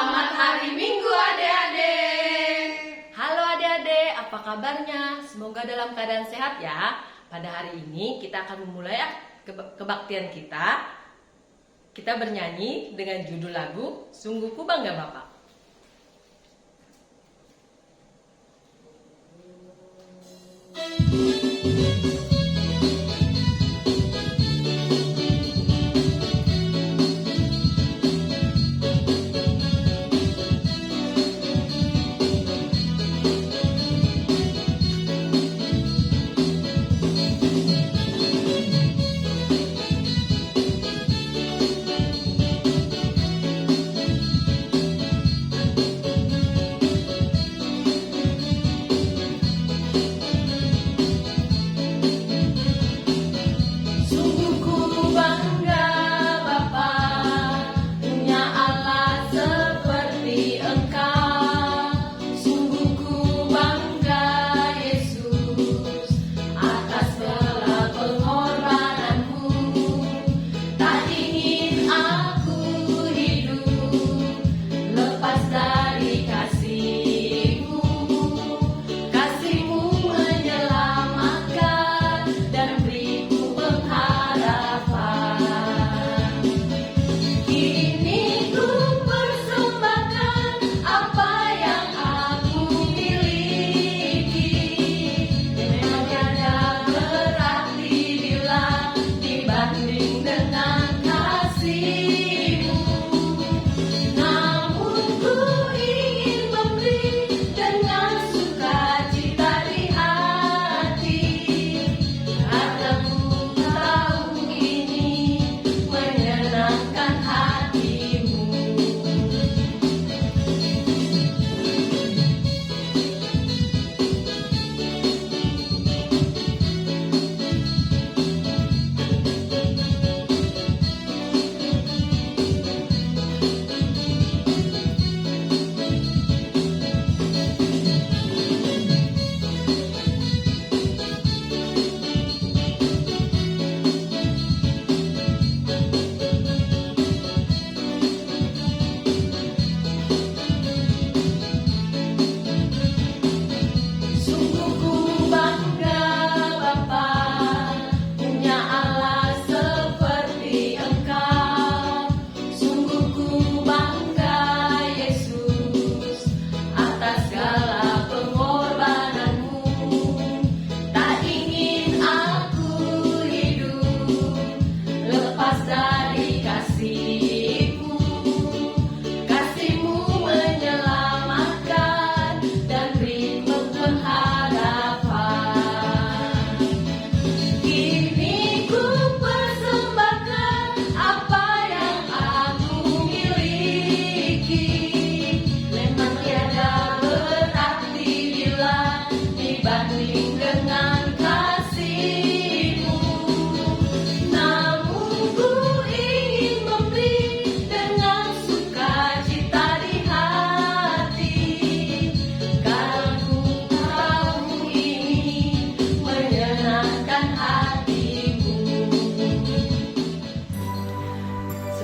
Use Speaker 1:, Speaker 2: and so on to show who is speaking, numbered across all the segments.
Speaker 1: Selamat hari Minggu adik-adik.
Speaker 2: Halo adik-adik, apa kabarnya? Semoga dalam keadaan sehat ya. Pada hari ini kita akan memulai kebaktian kita. Kita bernyanyi dengan judul lagu Sungguh Ku Bangga Bapak.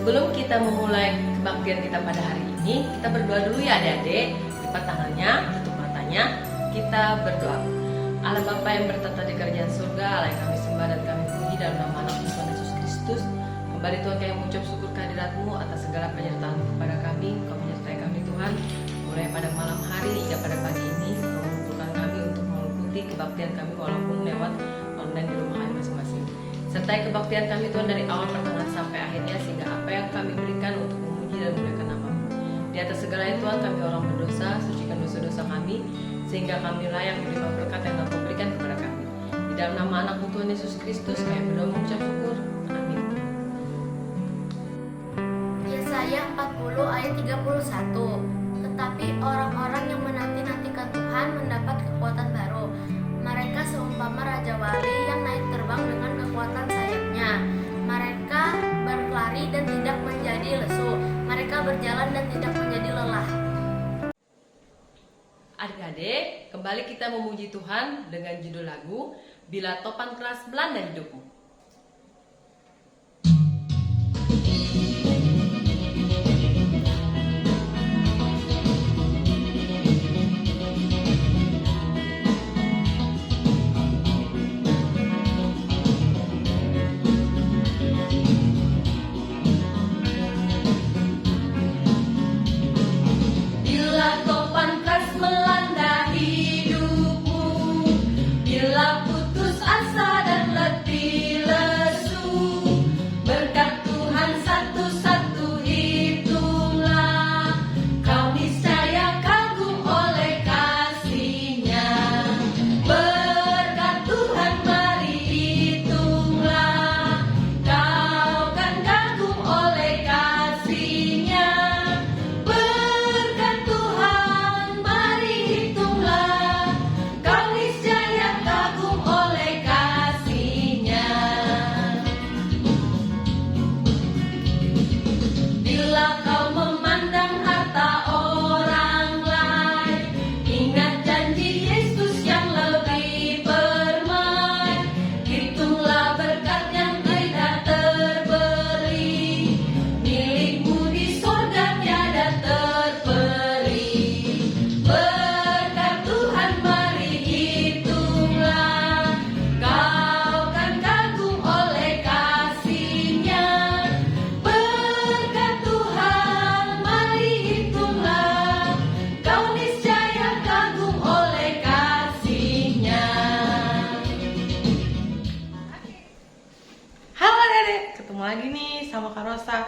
Speaker 2: Sebelum kita memulai kebaktian kita pada hari ini, kita berdoa dulu ya adik-adik. Lipat tangannya, tutup matanya, kita berdoa. Allah Bapa yang bertata di kerajaan surga, Allah yang kami sembah dan kami puji dalam nama anak Tuhan Yesus Kristus. Kembali Tuhan kami mengucap syukur kehadirat-Mu atas segala penyertaan kepada kami. Kau menyertai kami Tuhan, mulai pada malam hari hingga pada pagi ini. Kau mengumpulkan kami untuk mengikuti kebaktian kami walaupun lewat online di rumah kami masing-masing. Sertai kebaktian kami Tuhan dari awal pertengahan sampai akhirnya, sehingga apa yang kami berikan untuk memuji dan memuliakan nama-Mu. Di atas segalanya Tuhan, kami orang berdosa, sucikan dosa-dosa kami, sehingga kami layak menerima berkat yang Kau berikan kepada kami. Di dalam nama anak-Mu Tuhan Yesus Kristus, kami berdoa mengucap syukur. Amin.
Speaker 3: Yesaya 40 ayat 31. Tetapi orang-orang yang menanti-nantikan Tuhan mendapat kekuatan baru. Mereka seumpama raja wali yang naik terbang dengan kekuatan sayapnya. Mereka berlari dan tidak menjadi lesu. Mereka berjalan dan tidak menjadi lelah.
Speaker 2: Adik-adik, kembali kita memuji Tuhan dengan judul lagu Bila Topan Keras Melanda Hidupmu.
Speaker 4: sama Kak Rosa.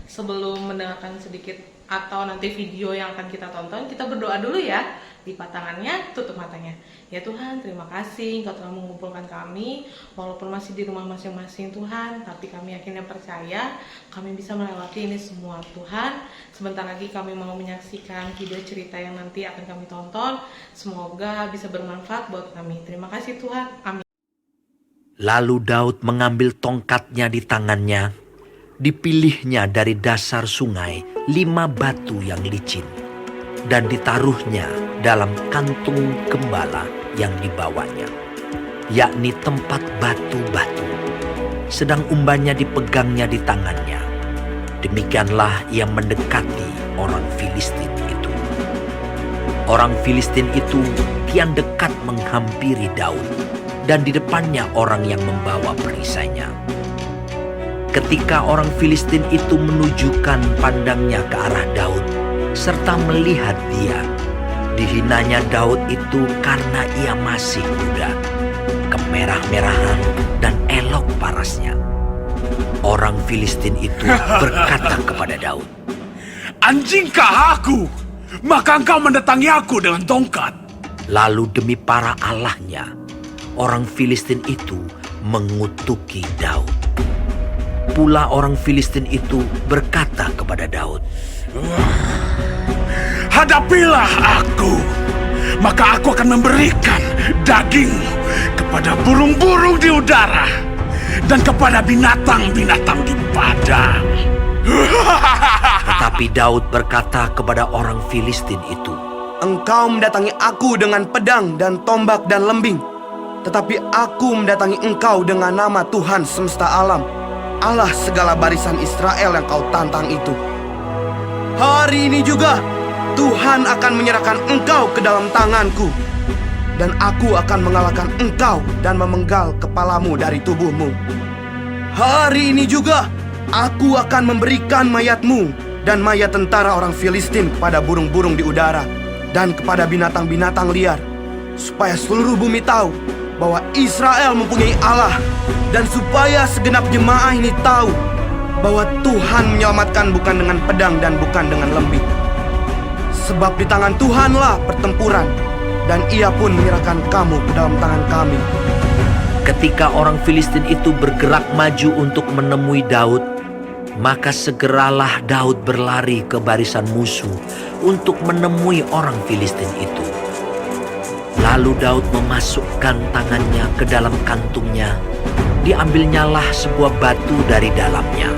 Speaker 4: Sebelum mendengarkan sedikit atau nanti video yang akan kita tonton, kita berdoa dulu ya. Lipat tangannya, tutup matanya. Ya Tuhan, terima kasih Engkau telah mengumpulkan kami, walaupun masih di rumah masing-masing Tuhan, tapi kami yakin dan percaya kami bisa melewati ini semua Tuhan. Sebentar lagi kami mau menyaksikan video cerita yang nanti akan kami tonton. Semoga bisa bermanfaat buat kami. Terima kasih Tuhan. Amin.
Speaker 5: Lalu Daud mengambil tongkatnya di tangannya. Dipilihnya dari dasar sungai 5 batu yang licin, dan ditaruhnya dalam kantung gembala yang dibawanya, yakni tempat batu-batu. Sedang umbannya dipegangnya di tangannya. Demikianlah ia mendekati orang Filistin itu. Orang Filistin itu kian dekat menghampiri Daud, dan di depannya orang yang membawa perisainya. Ketika orang Filistin itu menunjukkan pandangnya ke arah Daud, serta melihat dia, dihinanya Daud itu karena ia masih muda, kemerah-merahan dan elok parasnya. Orang Filistin itu berkata kepada Daud,
Speaker 6: "Anjingkah aku? Maka engkau mendatangi aku dengan tongkat."
Speaker 5: Lalu demi para allahnya, orang Filistin itu mengutuki Daud. Pula orang Filistin itu berkata kepada Daud,
Speaker 6: "Hadapilah aku, maka aku akan memberikan dagingmu kepada burung-burung di udara dan kepada binatang-binatang di padang."
Speaker 5: Tetapi Daud berkata kepada orang Filistin itu,
Speaker 7: "Engkau mendatangi aku dengan pedang dan tombak dan lembing, tetapi aku mendatangi engkau dengan nama Tuhan semesta alam, Allah segala barisan Israel yang kau tantang itu. Hari ini juga Tuhan akan menyerahkan engkau ke dalam tanganku, dan aku akan mengalahkan engkau dan memenggal kepalamu dari tubuhmu. Hari ini juga aku akan memberikan mayatmu dan mayat tentara orang Filistin kepada burung-burung di udara dan kepada binatang-binatang liar, supaya seluruh bumi tahu bahwa Israel mempunyai Allah, dan supaya segenap jemaah ini tahu bahwa Tuhan menyelamatkan bukan dengan pedang dan bukan dengan lembing. Sebab di tangan Tuhanlah pertempuran, dan ia pun menyerahkan kamu ke dalam tangan kami."
Speaker 5: ketika orang Filistin itu bergerak maju untuk menemui Daud, maka segeralah Daud berlari ke barisan musuh untuk menemui orang Filistin itu. Lalu Daud memasukkan tangannya ke dalam kantungnya. Diambilnyalah sebuah batu dari dalamnya.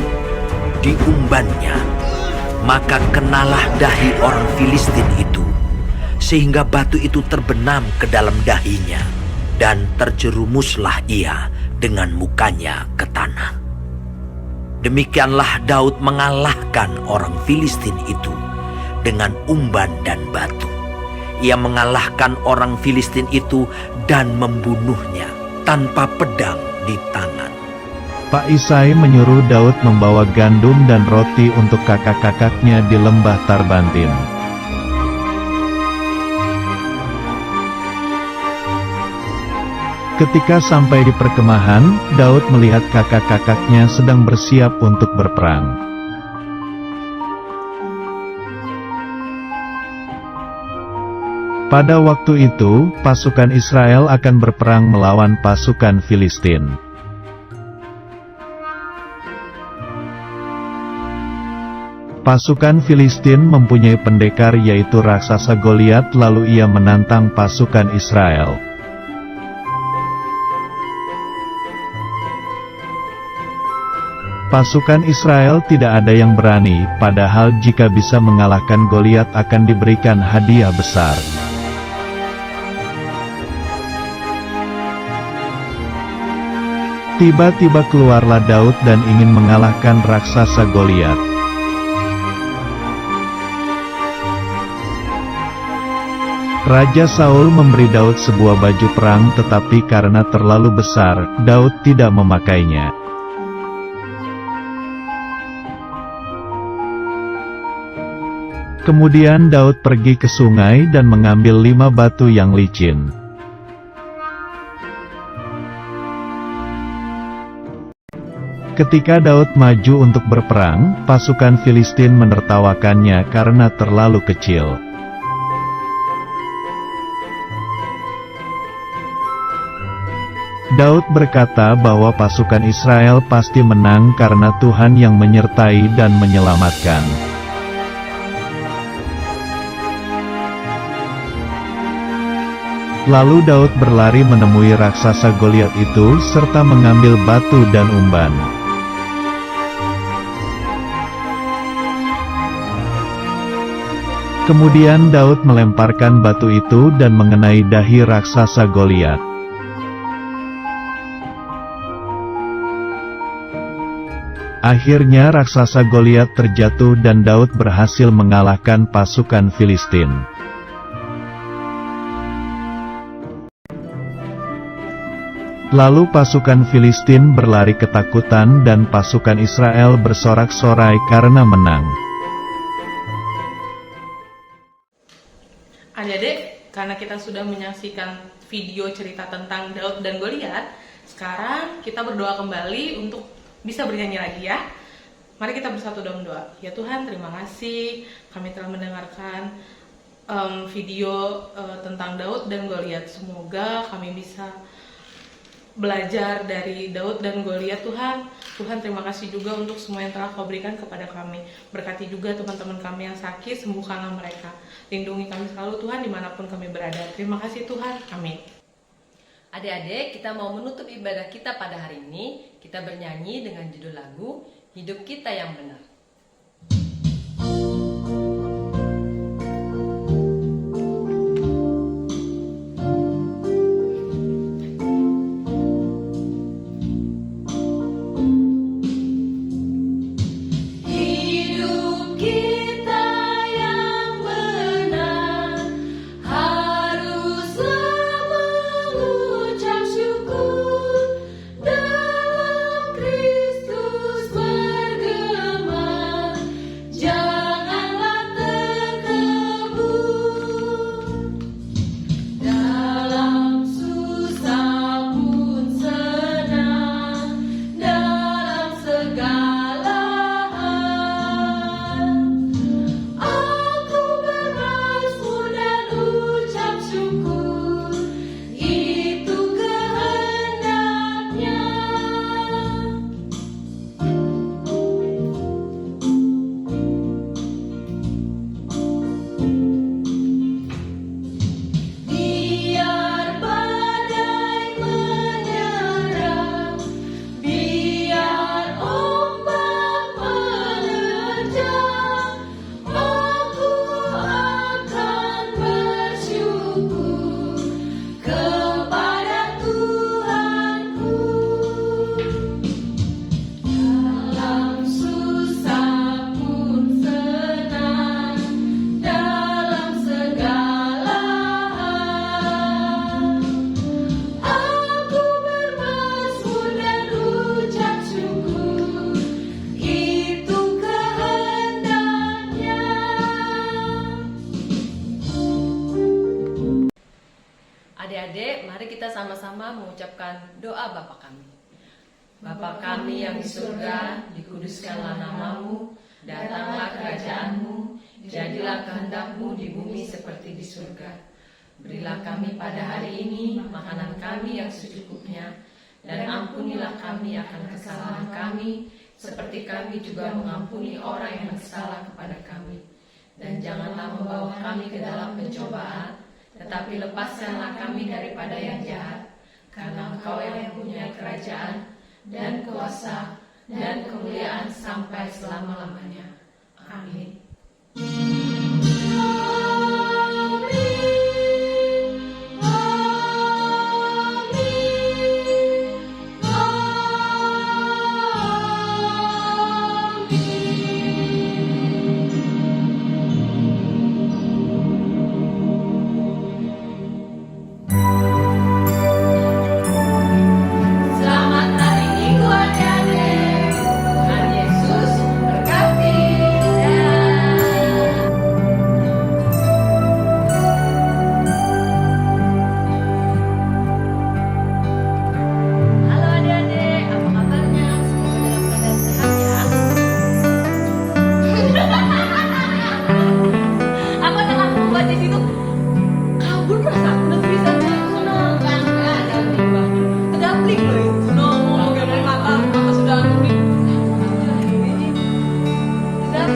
Speaker 5: Diumbannya. Maka kenalah dahi orang Filistin itu. Sehingga batu itu terbenam ke dalam dahinya. Dan terjerumuslah ia dengan mukanya ke tanah. Demikianlah Daud mengalahkan orang Filistin itu dengan umban dan batu. Ia mengalahkan orang Filistin itu dan membunuhnya tanpa pedang di tangan.
Speaker 8: Pak Isai menyuruh Daud membawa gandum dan roti untuk kakak-kakaknya di lembah Tarbantin. Ketika sampai di perkemahan, Daud melihat kakak-kakaknya sedang bersiap untuk berperang. Pada waktu itu, pasukan Israel akan berperang melawan pasukan Filistin. Pasukan Filistin mempunyai pendekar yaitu raksasa Goliat, lalu ia menantang pasukan Israel. Pasukan Israel tidak ada yang berani, padahal jika bisa mengalahkan Goliat akan diberikan hadiah besar. Tiba-tiba keluarlah Daud dan ingin mengalahkan raksasa Goliat. Raja Saul memberi Daud sebuah baju perang, tetapi karena terlalu besar, Daud tidak memakainya. Kemudian Daud pergi ke sungai dan mengambil 5 batu yang licin. Ketika Daud maju untuk berperang, pasukan Filistin menertawakannya karena terlalu kecil. Daud berkata bahwa pasukan Israel pasti menang karena Tuhan yang menyertai dan menyelamatkan. Lalu Daud berlari menemui raksasa Goliat itu serta mengambil batu dan umban. Kemudian Daud melemparkan batu itu dan mengenai dahi raksasa Goliat. Akhirnya raksasa Goliat terjatuh dan Daud berhasil mengalahkan pasukan Filistin. Lalu pasukan Filistin berlari ketakutan dan pasukan Israel bersorak-sorai karena menang.
Speaker 4: Adik-adik, karena kita sudah menyaksikan video cerita tentang Daud dan Goliat, sekarang kita berdoa kembali untuk bisa bernyanyi lagi ya. Mari kita bersatu dalam doa. Ya Tuhan, terima kasih kami telah mendengarkan video tentang Daud dan Goliat. Semoga kami bisa belajar dari Daud dan Goliat Tuhan. Tuhan, terima kasih juga untuk semua yang telah Kau berikan kepada kami. Berkati juga teman-teman kami yang sakit, sembuhkanlah mereka. Lindungi kami selalu Tuhan dimanapun kami berada. Terima kasih Tuhan, amin.
Speaker 2: Adik-adik, kita mau menutup ibadah kita pada hari ini. Kita bernyanyi dengan judul lagu Hidup Kita Yang Benar.
Speaker 1: Hidup kita yang benar haruslah mengucap syukur, dalam Kristus bergema, janganlah terkebur. Dalam susah pun senang, dalam segala hal, aku bermazmur dan ucap syukur, itu kehendaknya. Biar badai menyerang, biar ombak menerjang, aku akan bersyukur kepada Tuhanku. Dalam susah pun senang, dalam segala hal, aku bermazmur dan ucap syukur, itu kehendaknya.
Speaker 2: Adik-adik, mari kita sama-sama mengucapkan doa Bapa kami. Bapa kami yang di surga, dikuduskanlah namamu, datanglah kerajaanmu, jadilah kehendak-Mu di bumi seperti di surga. Berilah kami pada hari ini makanan kami yang secukupnya, dan ampunilah kami akan kesalahan kami, seperti kami juga mengampuni orang yang bersalah kepada kami. Dan janganlah membawa kami ke dalam pencobaan, tetapi lepaskanlah kami daripada yang jahat, karena Engkau yang mempunyai kerajaan, dan kuasa, dan kemuliaan sampai selama-lamanya. Amin.
Speaker 1: Selamat hari Minggu adik-adik. Tuhan Yesus berkati. Dah.
Speaker 2: di situ kabur perasaan udah bisa senang kan ada kedapling loh itu no mau dari mata sudah nulis dan